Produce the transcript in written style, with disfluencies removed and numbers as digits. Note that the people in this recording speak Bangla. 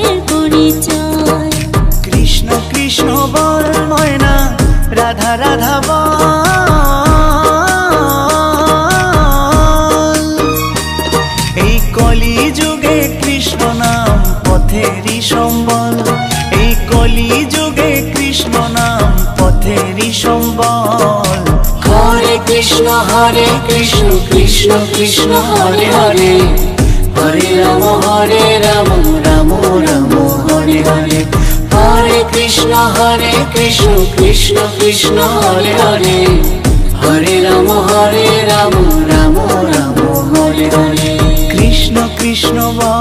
প্রাণের পরিচয়। কৃষ্ণ কৃষ্ণ বল ময়না, রাধা রাধা বল। এই কলি যুগে কৃষ্ণ নাম পথেরই সম্বল। এই কলি যুগে কৃষ্ণ নাম পথেরই সম্বল। হরে কৃষ্ণ কৃষ্ণ কৃষ্ণ হরে হরে, হরে রাম রাম রাম হরে হরে। হরে কৃষ্ণ কৃষ্ণ কৃষ্ণ হরে হরে, হরে রাম রাম রাম হরে হরে। কৃষ্ণ কৃষ্ণ বল